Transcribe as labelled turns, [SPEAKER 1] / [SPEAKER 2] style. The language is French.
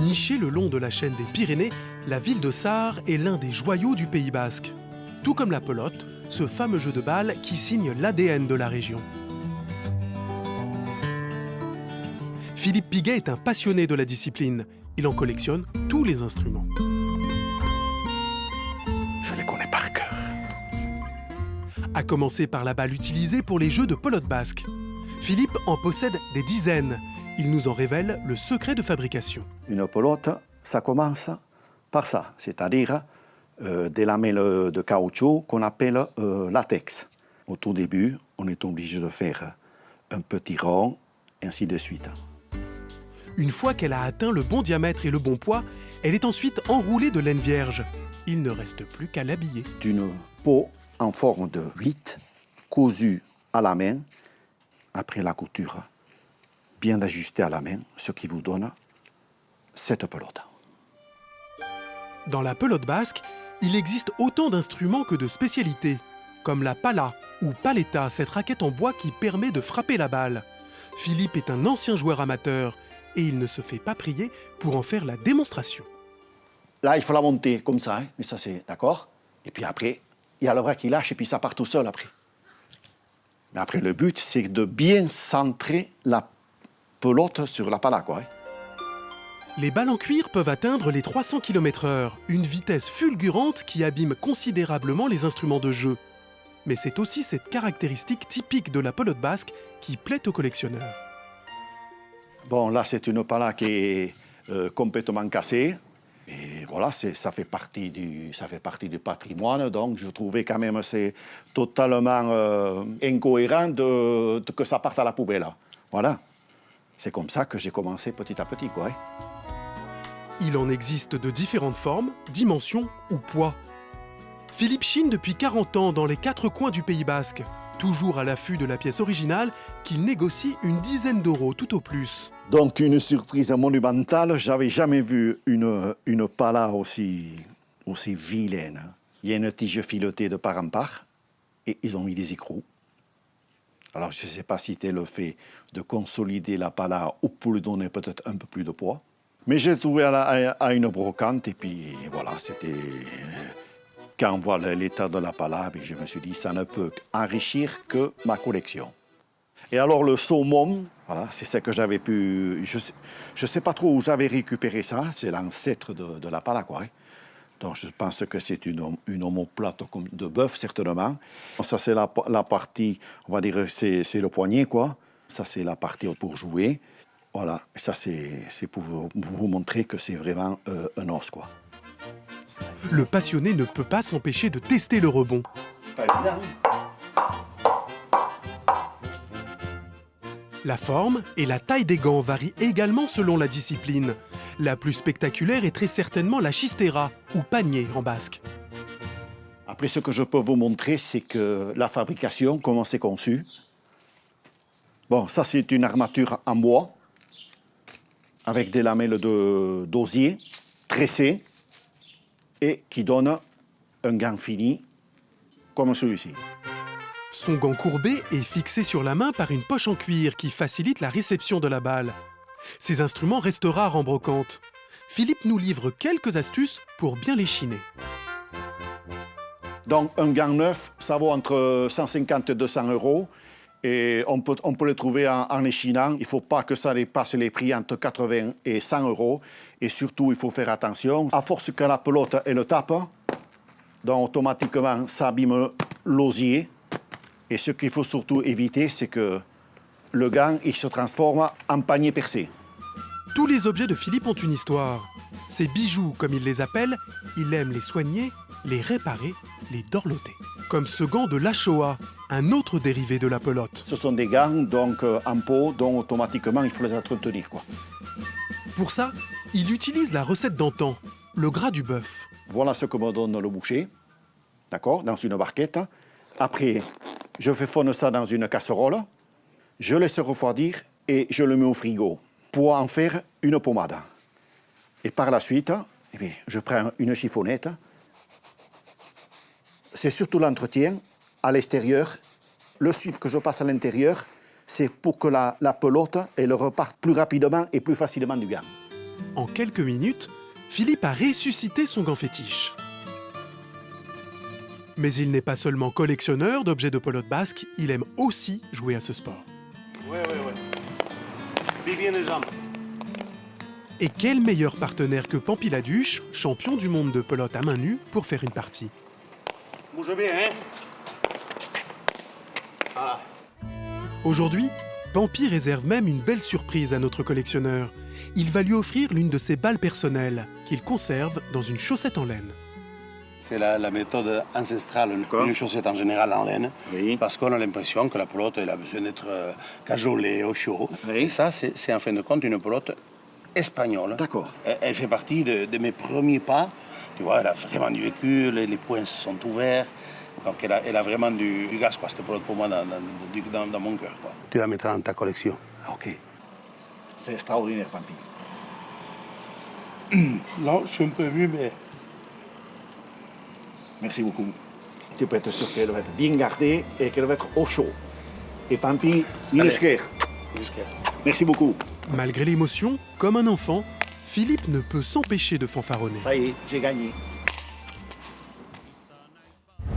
[SPEAKER 1] Nichée le long de la chaîne des Pyrénées, la ville de Sarre est l'un des joyaux du Pays basque. Tout comme la pelote, ce fameux jeu de balle qui signe l'ADN de la région. Philippe Piguet est un passionné de la discipline. Il en collectionne tous les instruments.
[SPEAKER 2] Je les connais par cœur.
[SPEAKER 1] À commencer par la balle utilisée pour les jeux de pelote basque. Philippe en possède des dizaines. Il nous en révèle le secret de fabrication.
[SPEAKER 2] Une pelote, ça commence par ça, c'est-à-dire des lamelles de caoutchouc qu'on appelle latex. Au tout début, on est obligé de faire un petit rond, et ainsi de suite.
[SPEAKER 1] Une fois qu'elle a atteint le bon diamètre et le bon poids, elle est ensuite enroulée de laine vierge. Il ne reste plus qu'à l'habiller.
[SPEAKER 2] D'une peau en forme de 8, cousue à la main, après la couture, bien ajustée à la main, ce qui vous donne cette pelote.
[SPEAKER 1] Dans la pelote basque, il existe autant d'instruments que de spécialités, comme la pala ou paletta, cette raquette en bois qui permet de frapper la balle. Philippe est un ancien joueur amateur et il ne se fait pas prier pour en faire la démonstration.
[SPEAKER 2] Là, il faut la monter comme ça, mais ça c'est d'accord. Et puis après, il y a le bras qui lâche et puis ça part tout seul après. Mais après, le but, c'est de bien centrer la pelote sur la pala, quoi.
[SPEAKER 1] Les balles en cuir peuvent atteindre les 300 km/h, une vitesse fulgurante qui abîme considérablement les instruments de jeu. Mais c'est aussi cette caractéristique typique de la pelote basque qui plaît aux collectionneurs.
[SPEAKER 2] Bon, là, c'est une pala qui est complètement cassée. Et voilà, ça fait partie du patrimoine. Donc, je trouvais quand même c'est totalement incohérent que ça parte à la poubelle. Voilà. C'est comme ça que j'ai commencé petit à petit, quoi.
[SPEAKER 1] Il en existe de différentes formes, dimensions ou poids. Philippe chine depuis 40 ans dans les 4 coins du Pays basque, toujours à l'affût de la pièce originale qu'il négocie une dizaine d'euros tout au plus.
[SPEAKER 2] Donc une surprise monumentale, j'avais jamais vu une pala aussi vilaine. Il y a une tige filetée de part en part et ils ont mis des écrous. Alors je ne sais pas si c'était le fait de consolider la pala ou pour lui donner peut-être un peu plus de poids. Mais j'ai trouvé à une brocante et puis voilà, c'était... Quand on voit l'état de la pala, je me suis dit, ça ne peut enrichir que ma collection. Et alors le saumon, voilà, c'est ce que j'avais pu... Je ne sais pas trop où j'avais récupéré ça, c'est l'ancêtre de la pala, quoi. Donc je pense que c'est une omoplate de bœuf, certainement. Ça, c'est la partie, on va dire, c'est le poignet, quoi. Ça, c'est la partie pour jouer. Voilà, ça, c'est pour vous montrer que c'est vraiment un os, quoi.
[SPEAKER 1] Le passionné ne peut pas s'empêcher de tester le rebond.
[SPEAKER 2] Pas évident.
[SPEAKER 1] La forme et la taille des gants varient également selon la discipline. La plus spectaculaire est très certainement la chistera, ou panier en basque.
[SPEAKER 2] Après, ce que je peux vous montrer, c'est que la fabrication, comment c'est conçu. Bon, ça, c'est une armature en bois, avec des lamelles d'osier tressées, et qui donne un gant fini, comme celui-ci.
[SPEAKER 1] Son gant courbé est fixé sur la main par une poche en cuir qui facilite la réception de la balle. Ces instruments restent rares en brocante. Philippe nous livre quelques astuces pour bien les chiner.
[SPEAKER 2] Donc, un gant neuf, ça vaut entre 150 et 200 euros. Et on peut le trouver en les chinant. Il ne faut pas que ça dépasse les prix entre 80 et 100 euros. Et surtout, il faut faire attention. À force que la pelote elle tape, donc automatiquement, ça abîme l'osier. Et ce qu'il faut surtout éviter, c'est que le gant il se transforme en panier percé.
[SPEAKER 1] Tous les objets de Philippe ont une histoire. Ces bijoux, comme il les appelle, il aime les soigner, les réparer, les dorloter. Comme ce gant de l'Achoa, un autre dérivé de la pelote.
[SPEAKER 2] Ce sont des gants donc, en peau, dont automatiquement il faut les entretenir, quoi.
[SPEAKER 1] Pour ça, il utilise la recette d'antan, le gras du bœuf.
[SPEAKER 2] Voilà ce que me donne le boucher, d'accord, dans une barquette. Après, je fais fondre ça dans une casserole, je laisse refroidir et je le mets au frigo pour en faire une pommade. Et par la suite, eh bien, je prends une chiffonnette. C'est surtout l'entretien à l'extérieur. Le suif que je passe à l'intérieur, c'est pour que la pelote elle reparte plus rapidement et plus facilement du gant.
[SPEAKER 1] En quelques minutes, Philippe a ressuscité son gant fétiche. Mais il n'est pas seulement collectionneur d'objets de pelote basque, il aime aussi jouer à ce sport.
[SPEAKER 3] Ouais. Bien les jambes.
[SPEAKER 1] Et quel meilleur partenaire que Pampi-Laduche, champion du monde de pelote à main nue, pour faire une partie.
[SPEAKER 3] Bouge bien, hein? Voilà.
[SPEAKER 1] Aujourd'hui, Pampi réserve même une belle surprise à notre collectionneur. Il va lui offrir l'une de ses balles personnelles, qu'il conserve dans une chaussette en laine.
[SPEAKER 3] C'est la méthode ancestrale,
[SPEAKER 2] D'accord.
[SPEAKER 3] une chaussette en général en laine,
[SPEAKER 2] Oui.
[SPEAKER 3] parce qu'on a l'impression que la pelote elle a besoin d'être cajolée au chaud.
[SPEAKER 2] Oui.
[SPEAKER 3] Et ça, c'est en fin de compte une pelote espagnole.
[SPEAKER 2] D'accord.
[SPEAKER 3] Elle fait partie de mes premiers pas. Tu vois, elle a vraiment du vécu, les poings sont ouverts. Donc elle a vraiment du gaz, quoi, cette pelote pour moi, dans mon cœur, quoi. Tu la mettras dans ta collection.
[SPEAKER 2] Ok. C'est extraordinaire, Pampi.
[SPEAKER 3] Non, je suis un peu ému, mais...
[SPEAKER 2] Merci beaucoup. Tu peux être sûr qu'elle va être bien gardée et qu'elle va être au chaud. Et Pampi, Minesker. Merci beaucoup.
[SPEAKER 1] Malgré l'émotion, comme un enfant, Philippe ne peut s'empêcher de fanfaronner.
[SPEAKER 2] Ça y est, j'ai gagné.